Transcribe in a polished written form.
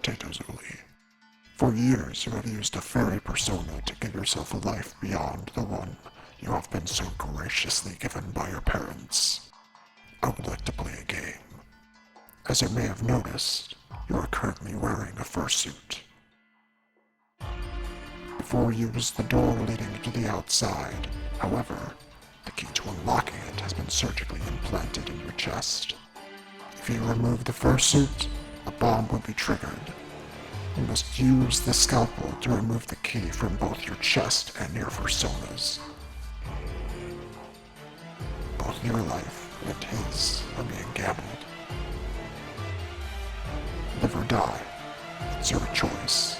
Potatoes Uli. For years you have used a fairy persona to give yourself a life beyond the one you have been so graciously given by your parents. I would like to play a game. As you may have noticed, you are currently wearing a fursuit. Before you use the door leading to the outside, however, the key to unlocking it has been surgically implanted in your chest. If you remove the fursuit, a bomb will be triggered. You must use the scalpel to remove the key from both your chest and your personas. Both your life and his are being gambled. Live or die, it's your choice.